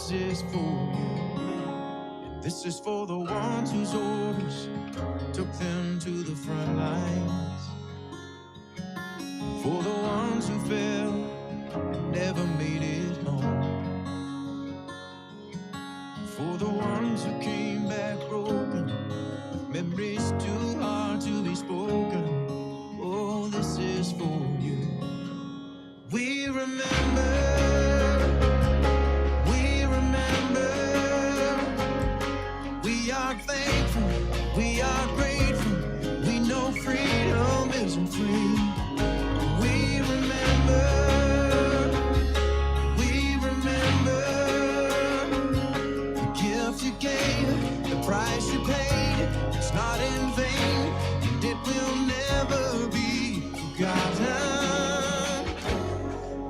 this is for you. And this is for the ones whose orders took them to the front lines. For the ones who fell and never made it home. For the ones who came back broken, with memories too hard to be spoken. Oh, this is for you. We remember, we remember. We are thankful, we are grateful. We know freedom isn't free. We remember, we remember. The gift you gave, the price you paid. It's not in vain, and it will never be forgotten.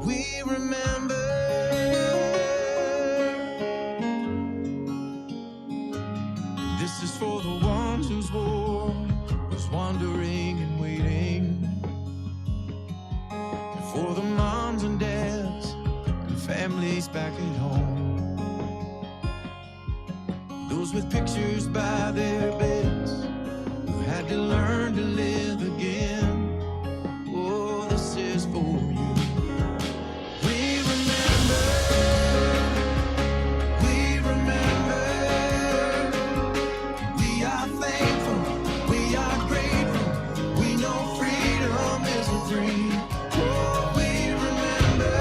We remember. This is for the ones whose war was wandering and waiting. And for the moms and dads and families back at home. Those with pictures by their beds who had to learn to live again. Oh, this is for you. We remember, we remember. We are thankful, we are grateful. We know freedom isn't free. Oh, we remember,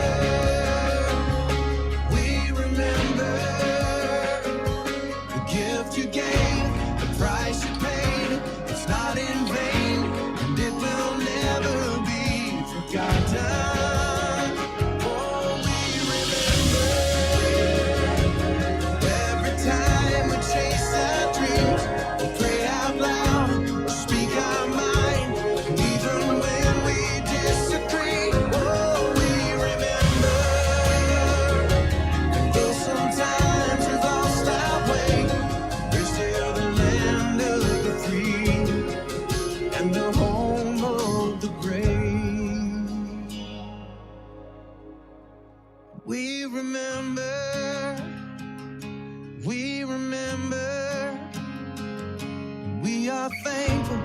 we remember. The gift you gave, the price you paid. It's not in vain, and it will never be forgotten. Oh, we remember. Every time we chase our dreams, we pray out loud, we speak our mind, and even when we disagree. Oh, we remember. And though sometimes we've lost our way, we're still the land of the free and the home of the brave. We remember, we remember. We are thankful,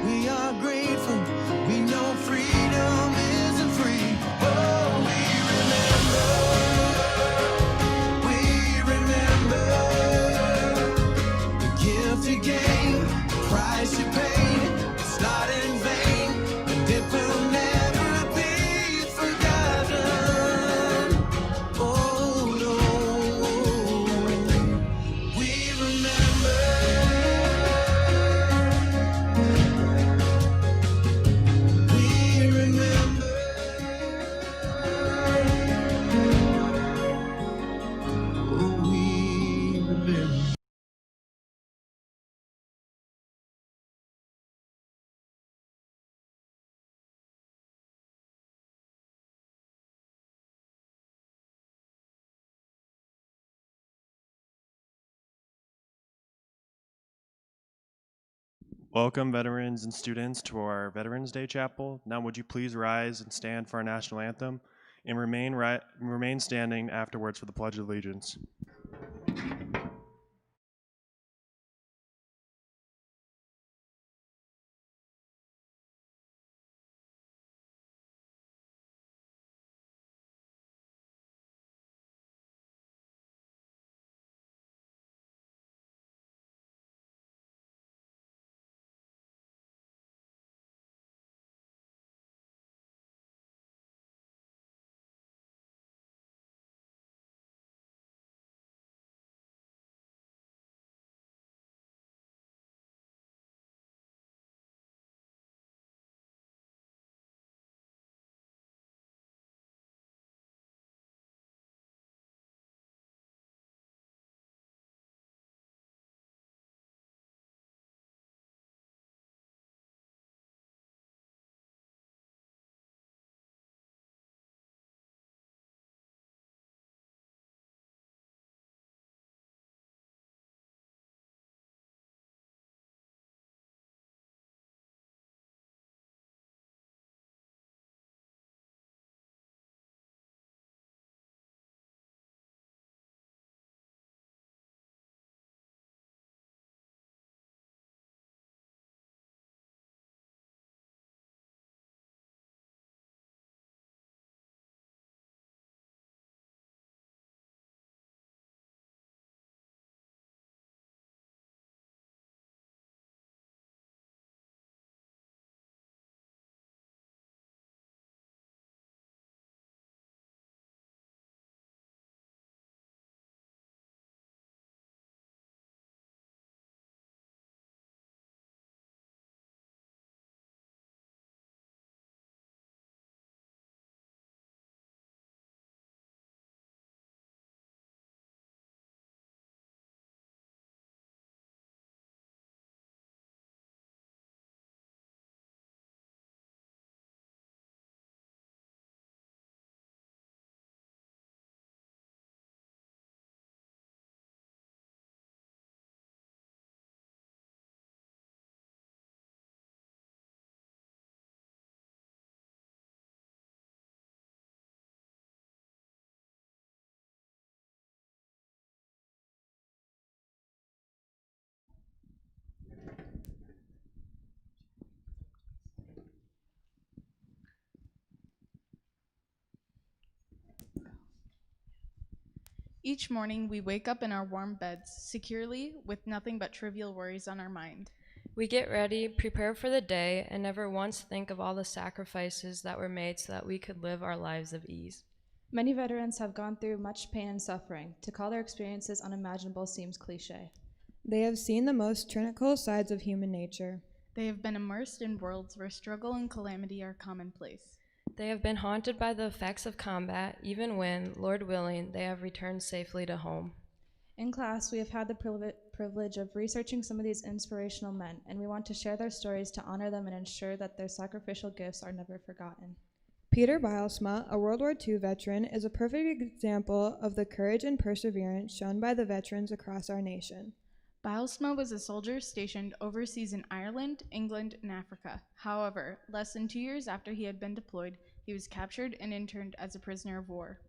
we are grateful. We know freedom isn't free. Oh, we remember. The gift you gave, the price you paid. It's not in vain, and it will never be forgotten. Oh, no. We remember. We remember. Oh, we remember. Welcome, veterans and students, to our Veterans Day Chapel. Now would you please rise and stand for our national anthem and remain standing afterwards for the Pledge of Allegiance. Each morning, we wake up in our warm beds, securely, with nothing but trivial worries on our mind. We get ready, prepare for the day, and never once think of all the sacrifices that were made so that we could live our lives of ease. Many veterans have gone through much pain and suffering. To call their experiences unimaginable seems cliche. They have seen the most tyrannical sides of human nature. They have been immersed in worlds where struggle and calamity are commonplace. They have been haunted by the effects of combat, even when, Lord willing, they have returned safely to home. In class, we have had the privilege of researching some of these inspirational men, and we want to share their stories to honor them and ensure that their sacrificial gifts are never forgotten. Peter Bijlsma, a World War II veteran, is a perfect example of the courage and perseverance shown by the veterans across our nation. Bijlsma was a soldier stationed overseas in Ireland, England, and Africa. However, less than 2 years after he had been deployed, he was captured and interned as a prisoner of war.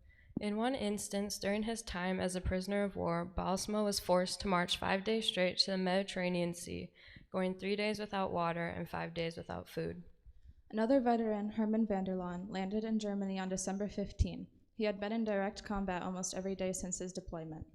In one instance, during his time as a prisoner of war, Bijlsma was forced to march 5 days straight to the Mediterranean Sea, going 3 days without water and 5 days without food. Another veteran, Herman van der Laan, landed in Germany on December 15. He had been in direct combat almost every day since his deployment.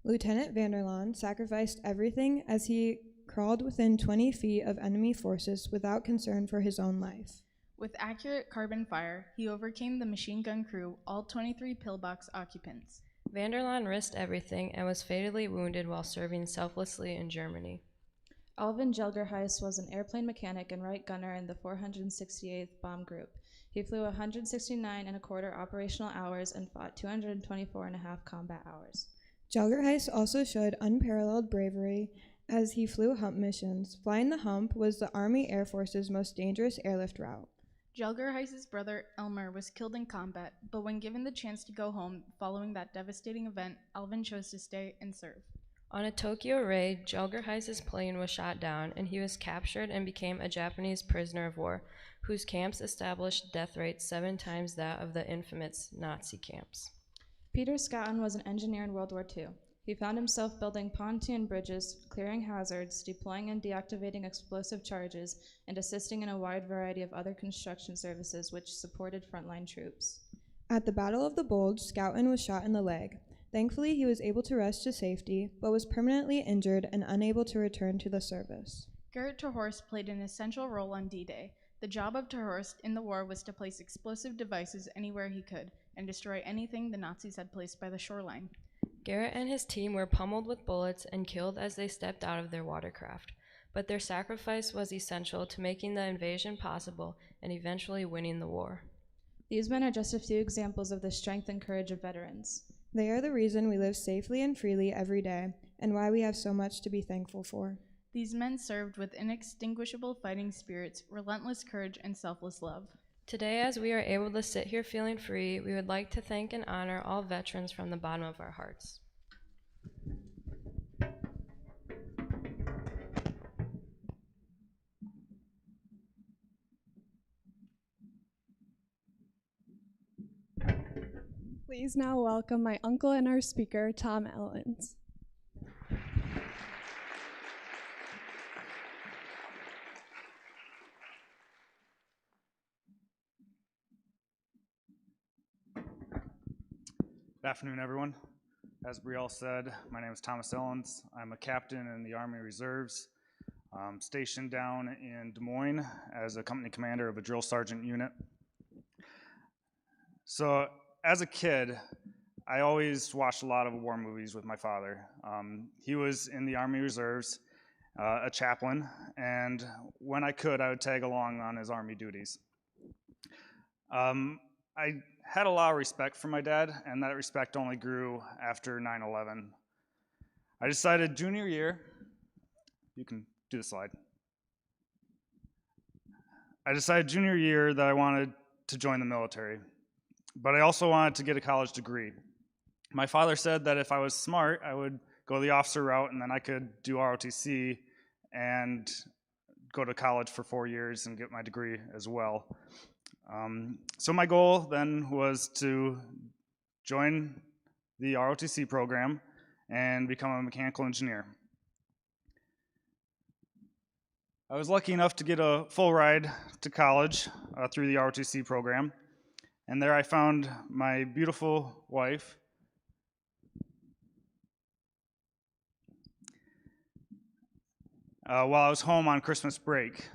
Lieutenant van der Laan sacrificed everything as he crawled within 20 feet of enemy forces without concern for his own life. With accurate carbon fire, he overcame the machine gun crew, all 23 pillbox occupants. Van der Laan risked everything and was fatally wounded while serving selflessly in Germany. Alvin Jelgerhuis was an airplane mechanic and right gunner in the 468th Bomb Group. He flew 169.25 operational hours and fought 224.5 combat hours. Jelgerhuis also showed unparalleled bravery as he flew hump missions. Flying the hump was the Army Air Force's most dangerous airlift route. Jelgerhuis's brother Elmer was killed in combat, but when given the chance to go home following that devastating event, Alvin chose to stay and serve. On a Tokyo raid, Jelgerhuis's plane was shot down, and he was captured and became a Japanese prisoner of war, whose camps established death rates 7 times that of the infamous Nazi camps. Peter Schouten was an engineer in World War II. He found himself building pontoon bridges, clearing hazards, deploying and deactivating explosive charges, and assisting in a wide variety of other construction services which supported frontline troops. At the Battle of the Bulge, Schouten was shot in the leg. Thankfully, he was able to rest to safety, but was permanently injured and unable to return to the service. Gerrit ter Horst played an essential role on D-Day. The job of ter Horst in the war was to place explosive devices anywhere he could and destroy anything the Nazis had placed by the shoreline. Gerrit and his team were pummeled with bullets and killed as they stepped out of their watercraft, but their sacrifice was essential to making the invasion possible and eventually winning the war. These men are just a few examples of the strength and courage of veterans. They are the reason we live safely and freely every day, and why we have so much to be thankful for. These men served with inextinguishable fighting spirits, relentless courage, and selfless love. Today, as we are able to sit here feeling free, we would like to thank and honor all veterans from the bottom of our hearts. Please now welcome my uncle and our speaker, Tom Ellens. Good afternoon, everyone. As Brielle said, my name is Thomas Ellens. I'm a captain in the Army Reserves, stationed down in Des Moines as a company commander of a drill sergeant unit. So, as a kid, I always watched a lot of war movies with my father. He was in the Army Reserves, a chaplain, and when I could, I would tag along on his Army duties. I had a lot of respect for my dad, and that respect only grew after 9/11. I decided junior year, you can do the slide. I decided junior year that I wanted to join the military, but I also wanted to get a college degree. My father said that if I was smart, I would go the officer route, and then I could do ROTC and go to college for 4 years and get my degree as well. So my goal then was to join the ROTC program and become a mechanical engineer. I was lucky enough to get a full ride to college through the ROTC program, and there I found my beautiful wife, while I was home on Christmas break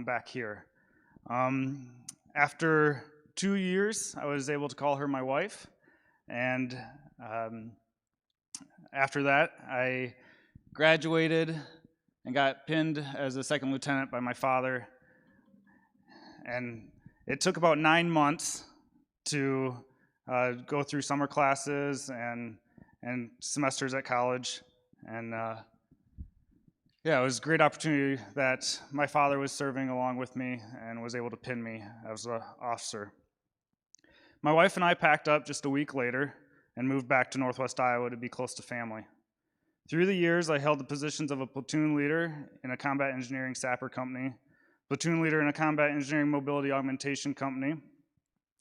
back here. After 2 years, I was able to call her my wife, and after that, I graduated and got pinned as a second lieutenant by my father, and it took about 9 months to go through summer classes and semesters at college, and yeah, it was a great opportunity that my father was serving along with me and was able to pin me as an officer. My wife and I packed up just a week later and moved back to Northwest Iowa to be close to family. Through the years, I held the positions of a platoon leader in a combat engineering sapper company, platoon leader in a combat engineering mobility augmentation company,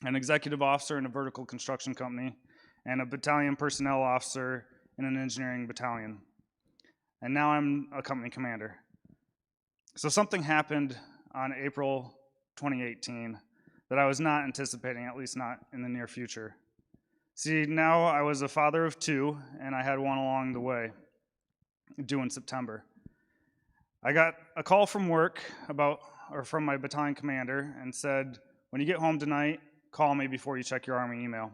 an executive officer in a vertical construction company, and a battalion personnel officer in an engineering battalion. And now I'm a company commander. So something happened on April 2018 that I was not anticipating, at least not in the near future. See, now I was a father of 2, and I had one along the way, due in September. I got a call from work from my battalion commander and said, when you get home tonight, call me before you check your Army email.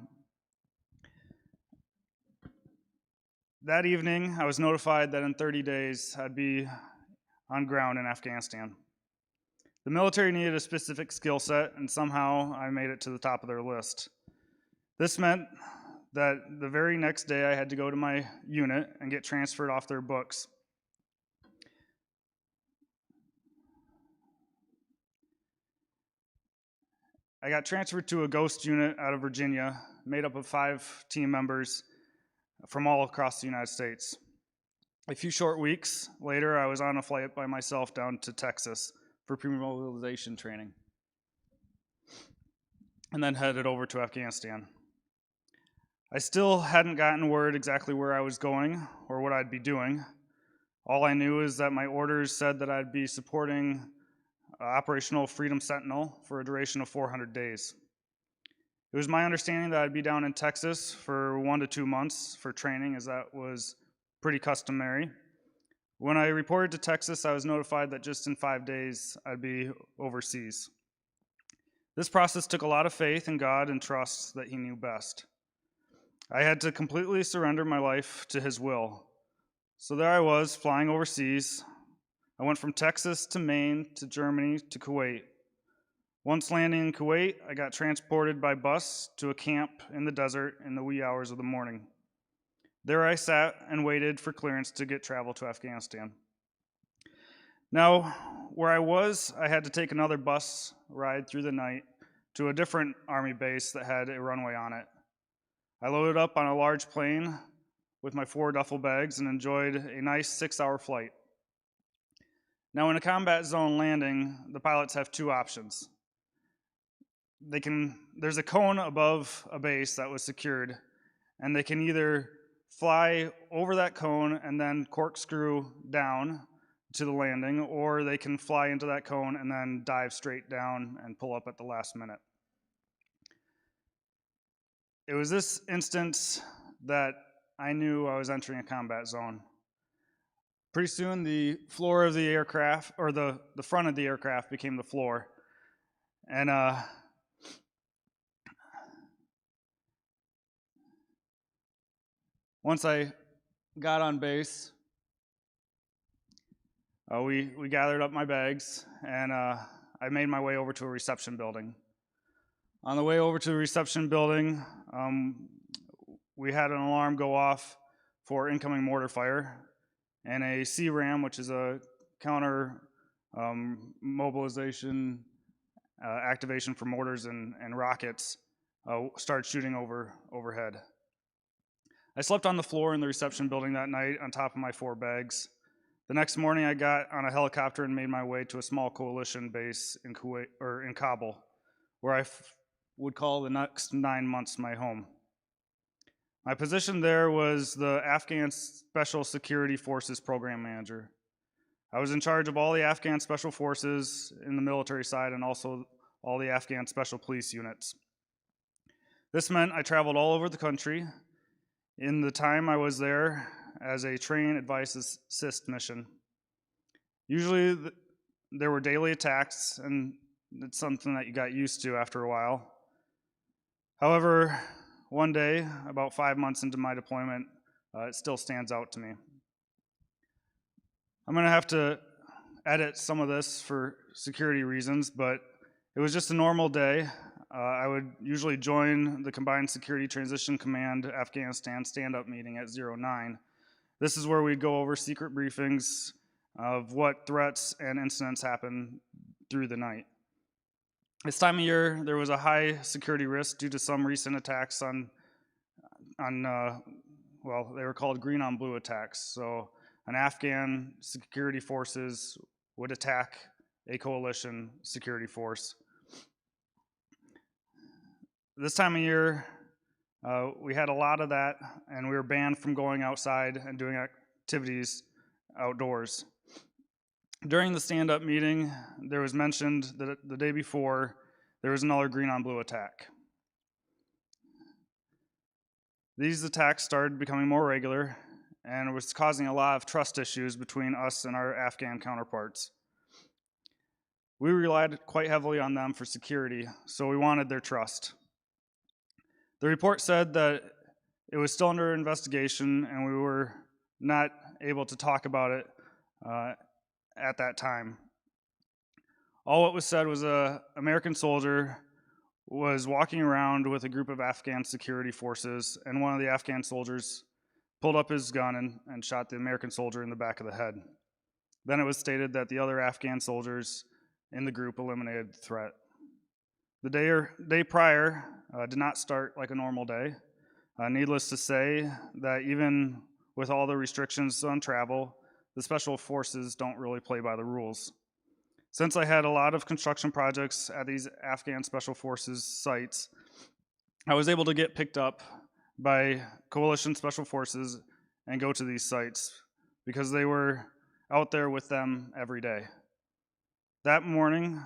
That evening, I was notified that in 30 days, I'd be on ground in Afghanistan. The military needed a specific skill set, and somehow I made it to the top of their list. This meant that the very next day, I had to go to my unit and get transferred off their books. I got transferred to a ghost unit out of Virginia, made up of 5 team members from all across the United States. A few short weeks later, I was on a flight by myself down to Texas for pre-mobilization training, and then headed over to Afghanistan. I still hadn't gotten word exactly where I was going or what I'd be doing. All I knew is that my orders said that I'd be supporting Operational Freedom Sentinel for a duration of 400 days. It was my understanding that I'd be down in Texas for 1 to 2 months for training, as that was pretty customary. When I reported to Texas, I was notified that just in 5 days, I'd be overseas. This process took a lot of faith in God and trust that He knew best. I had to completely surrender my life to His will. So there I was, flying overseas. I went from Texas to Maine to Germany to Kuwait. Once landing in Kuwait, I got transported by bus to a camp in the desert in the wee hours of the morning. There I sat and waited for clearance to get travel to Afghanistan. Now, where I was, I had to take another bus ride through the night to a different Army base that had a runway on it. I loaded up on a large plane with my 4 duffel bags and enjoyed a nice 6-hour flight. Now, in a combat zone landing, the pilots have 2 options. There's a cone above a base that was secured, and they can either fly over that cone and then corkscrew down to the landing, or they can fly into that cone and then dive straight down and pull up at the last minute. It was this instance that I knew I was entering a combat zone. Pretty soon, the floor of the aircraft, or the front of the aircraft became the floor. And once I got on base, we gathered up my bags, and I made my way over to a reception building. On the way over to the reception building, we had an alarm go off for incoming mortar fire, and a CRAM, which is a counter mobilization activation for mortars and rockets, started shooting overhead. I slept on the floor in the reception building that night on top of my 4 bags. The next morning, I got on a helicopter and made my way to a small coalition base in Kuwait, or in Kabul, where I would call the next 9 months my home. My position there was the Afghan Special Security Forces Program Manager. I was in charge of all the Afghan Special Forces in the military side and also all the Afghan Special Police units. This meant I traveled all over the country in the time I was there as a train, advise, assist mission. Usually there were daily attacks, and it's something that you got used to after a while. However, one day, about 5 months into my deployment, it still stands out to me. I'm going to have to edit some of this for security reasons, but it was just a normal day. I would usually join the Combined Security Transition Command Afghanistan stand-up meeting at 09. This is where we'd go over secret briefings of what threats and incidents happen through the night. This time of year, there was a high security risk due to some recent attacks on well, they were called green on blue attacks. So an Afghan security forces would attack a coalition security force. This time of year, we had a lot of that, and we were banned from going outside and doing activities outdoors. During the stand-up meeting, there was mentioned that the day before, there was another green on blue attack. These attacks started becoming more regular, and it was causing a lot of trust issues between us and our Afghan counterparts. We relied quite heavily on them for security, so we wanted their trust. The report said that it was still under investigation, and we were not able to talk about it at that time. All what was said was an American soldier was walking around with a group of Afghan security forces, and one of the Afghan soldiers pulled up his gun and shot the American soldier in the back of the head. Then it was stated that the other Afghan soldiers in the group eliminated the threat. The day prior did not start like a normal day. Needless to say that even with all the restrictions on travel, the special forces don't really play by the rules. Since I had a lot of construction projects at these Afghan Special Forces sites, I was able to get picked up by coalition special forces and go to these sites because they were out there with them every day. That morning,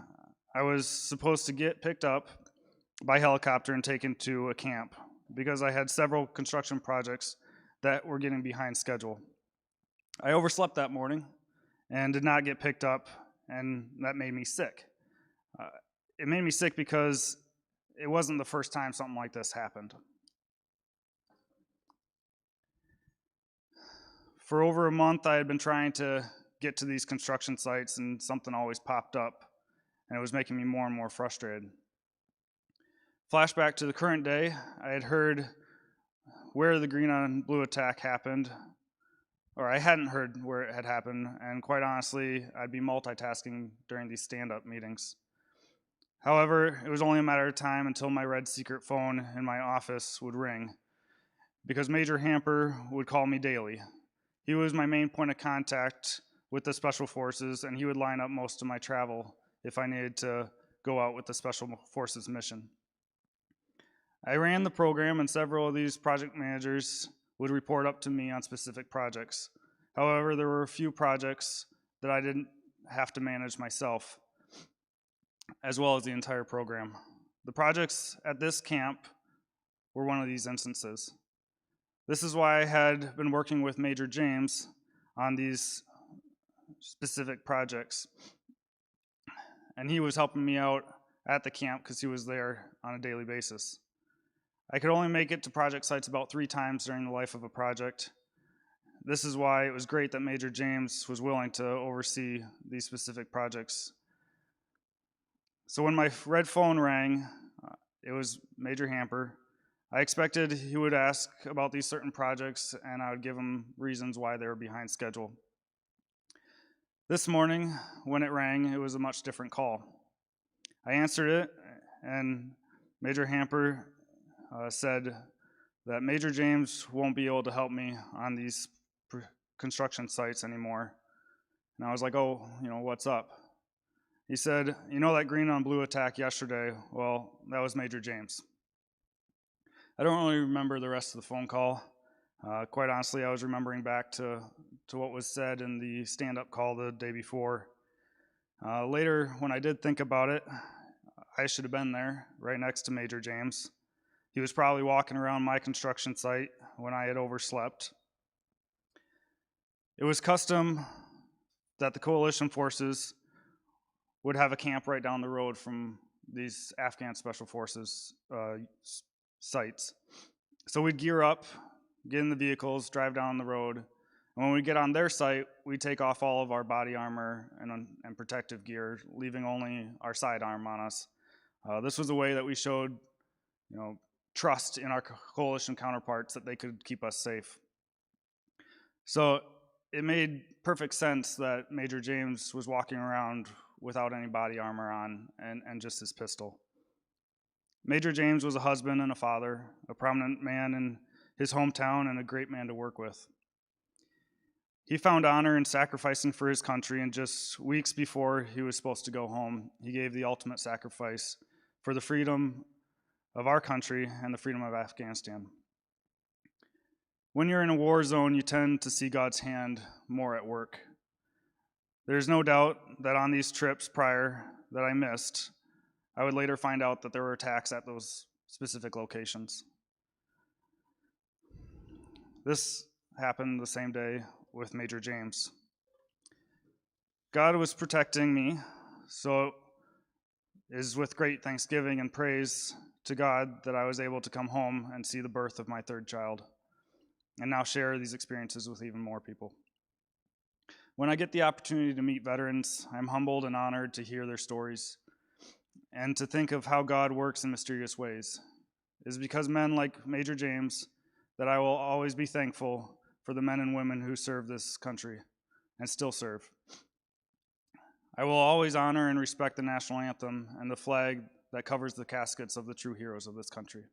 I was supposed to get picked up by helicopter and taken to a camp because I had several construction projects that were getting behind schedule. I overslept that morning and did not get picked up, and that made me sick. It made me sick because it wasn't the first time something like this happened. For over a month, I had been trying to get to these construction sites, and something always popped up, and it was making me more and more frustrated. Flashback to the current day, I had heard where the green on blue attack happened, or I hadn't heard where it had happened, and quite honestly, I'd be multitasking during these stand-up meetings. However, it was only a matter of time until my red secret phone in my office would ring, because Major Hamper would call me daily. He was my main point of contact with the Special Forces, and he would line up most of my travel if I needed to go out with the Special Forces mission. I ran the program, and several of these project managers would report up to me on specific projects. However, there were a few projects that I didn't have to manage myself, as well as the entire program. The projects at this camp were one of these instances. This is why I had been working with Major James on these specific projects. And he was helping me out at the camp because he was there on a daily basis. I could only make it to project sites about 3 times during the life of a project. This is why it was great that Major James was willing to oversee these specific projects. So when my red phone rang, it was Major Hamper. I expected he would ask about these certain projects, and I would give him reasons why they were behind schedule. This morning, when it rang, it was a much different call. I answered it, and Major Hamper said that Major James won't be able to help me on these construction sites anymore. And I was like, oh, what's up? He said, that green on blue attack yesterday, well, that was Major James. I don't really remember the rest of the phone call. Quite honestly, I was remembering back to what was said in the stand-up call the day before. Later, when I did think about it, I should have been there, right next to Major James. He was probably walking around my construction site when I had overslept. It was custom that the coalition forces would have a camp right down the road from these Afghan Special Forces sites. So we'd gear up, get in the vehicles, drive down the road, and when we get on their site, we take off all of our body armor and protective gear, leaving only our sidearm on us. This was a way that we showed, trust in our coalition counterparts that they could keep us safe. So it made perfect sense that Major James was walking around without any body armor on and just his pistol. Major James was a husband and a father, a prominent man in his hometown, and a great man to work with. He found honor in sacrificing for his country, and just weeks before he was supposed to go home, he gave the ultimate sacrifice for the freedom of our country and the freedom of Afghanistan. When you're in a war zone, you tend to see God's hand more at work. There's no doubt that on these trips prior that I missed, I would later find out that there were attacks at those specific locations. This happened the same day with Major James. God was protecting me, so it is with great thanksgiving and praise to God that I was able to come home and see the birth of my third child, and now share these experiences with even more people. When I get the opportunity to meet veterans, I'm humbled and honored to hear their stories and to think of how God works in mysterious ways. It is because men like Major James that I will always be thankful for the men and women who serve this country and still serve. I will always honor and respect the national anthem and the flag that covers the caskets of the true heroes of this country.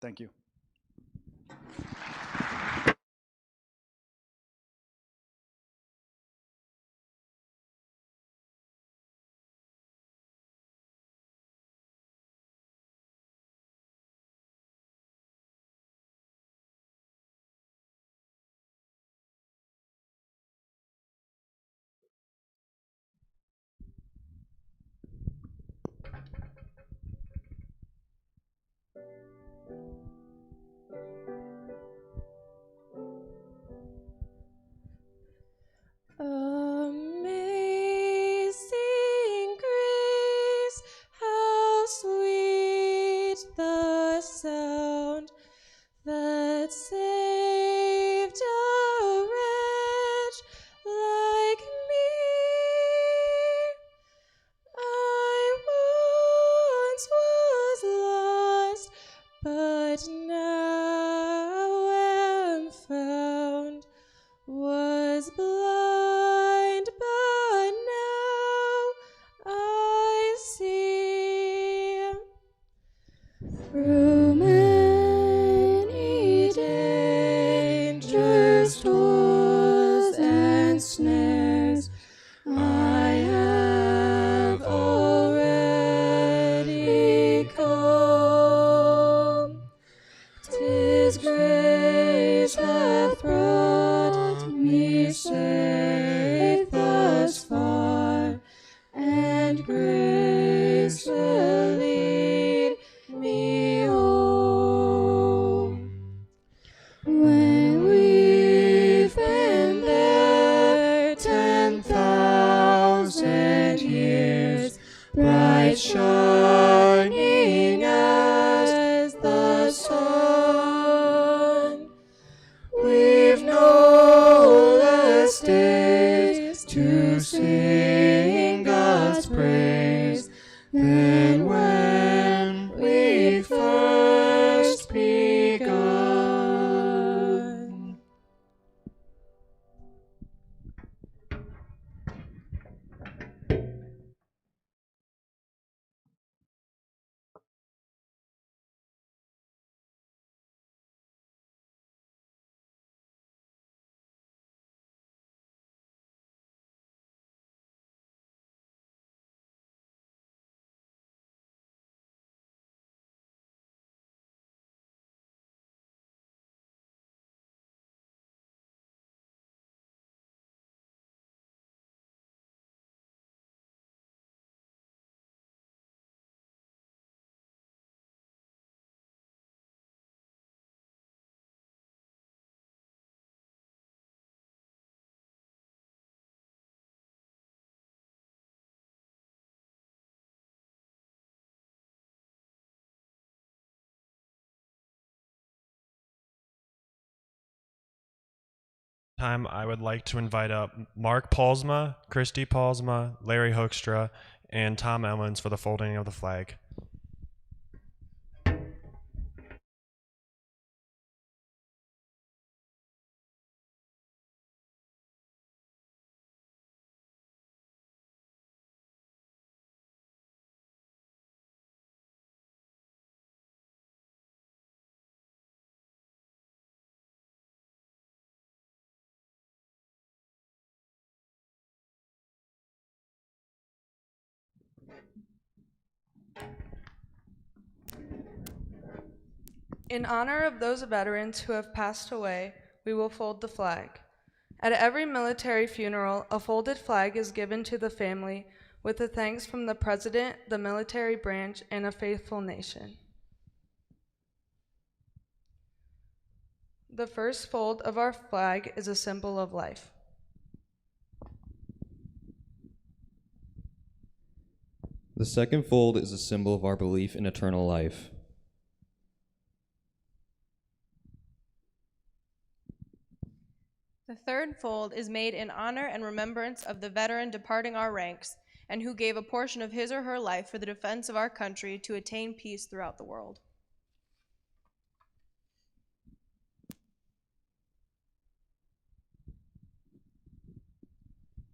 Thank you. Amazing grace, how sweet the sound that saved a wretch like me. I once was lost, but now am found, was blind, but now I see. Through many days time, I would like to invite up Mark Paulsma, Christy Paulsma, Larry Hoekstra, and Tom Ellens for the folding of the flag. In honor of those veterans who have passed away, we will fold the flag. At every military funeral, a folded flag is given to the family with a thanks from the president, the military branch, and a faithful nation. The first fold of our flag is a symbol of life. The second fold is a symbol of our belief in eternal life. The third fold is made in honor and remembrance of the veteran departing our ranks and who gave a portion of his or her life for the defense of our country to attain peace throughout the world.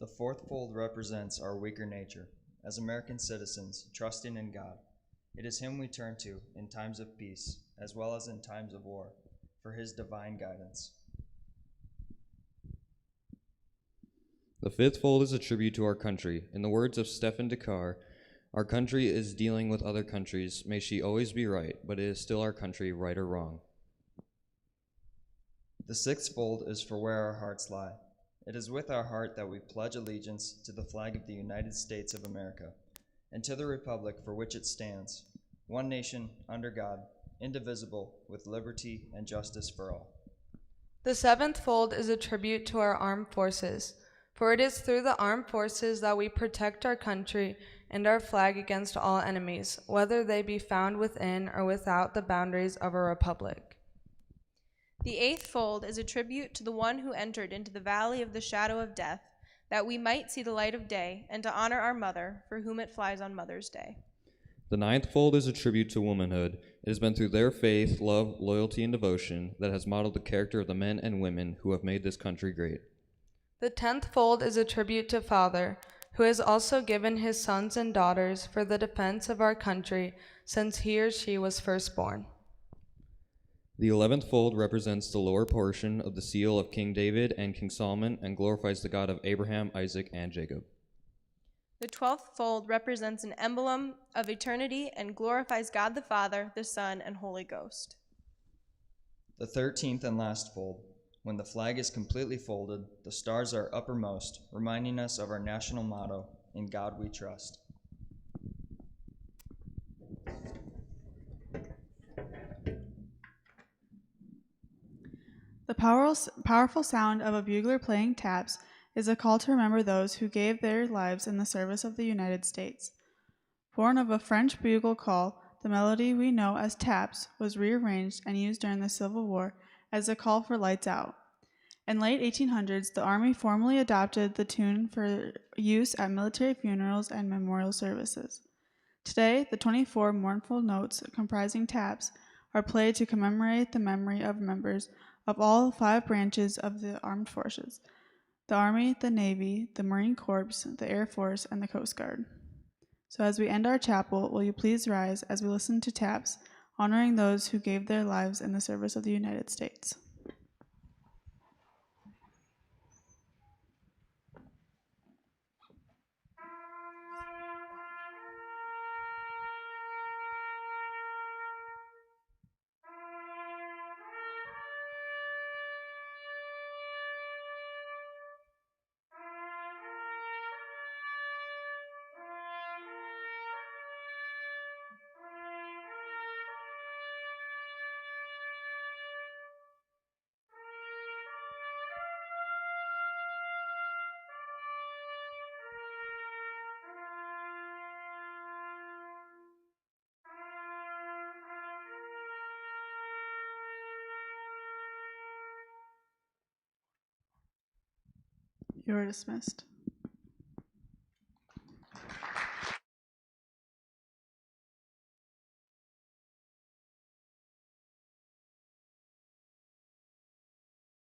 The fourth fold represents our weaker nature. As American citizens, trusting in God, it is Him we turn to in times of peace, as well as in times of war, for His divine guidance. The fifth fold is a tribute to our country. In the words of Stephen Dakar, our country is dealing with other countries. May she always be right, but it is still our country, right or wrong. The sixth fold is for where our hearts lie. It is with our heart that we pledge allegiance to the flag of the United States of America and to the republic for which it stands, one nation, under God, indivisible, with liberty and justice for all. The seventh fold is a tribute to our armed forces, for it is through the armed forces that we protect our country and our flag against all enemies, whether they be found within or without the boundaries of a republic. The eighth fold is a tribute to the one who entered into the valley of the shadow of death, that we might see the light of day, and to honor our mother, for whom it flies on Mother's Day. The ninth fold is a tribute to womanhood. It has been through their faith, love, loyalty, and devotion that has modeled the character of the men and women who have made this country great. The 10th fold is a tribute to Father, who has also given his sons and daughters for the defense of our country since he or she was first born. The 11th fold represents the lower portion of the seal of King David and King Solomon and glorifies the God of Abraham, Isaac, and Jacob. The 12th fold represents an emblem of eternity and glorifies God the Father, the Son, and Holy Ghost. The 13th and last fold. When the flag is completely folded, the stars are uppermost, reminding us of our national motto, "In God we trust." The powerful sound of a bugler playing taps is a call to remember those who gave their lives in the service of the United States. Born of a French bugle call, the melody we know as taps was rearranged and used during the Civil War as a call for lights out. In late 1800s, the Army formally adopted the tune for use at military funerals and memorial services. Today, the 24 mournful notes comprising taps are played to commemorate the memory of members of all 5 branches of the armed forces: the Army, the Navy, the Marine Corps, the Air Force, and the Coast Guard. So as we end our chapel, will you please rise as we listen to taps, honoring those who gave their lives in the service of the United States. You are dismissed.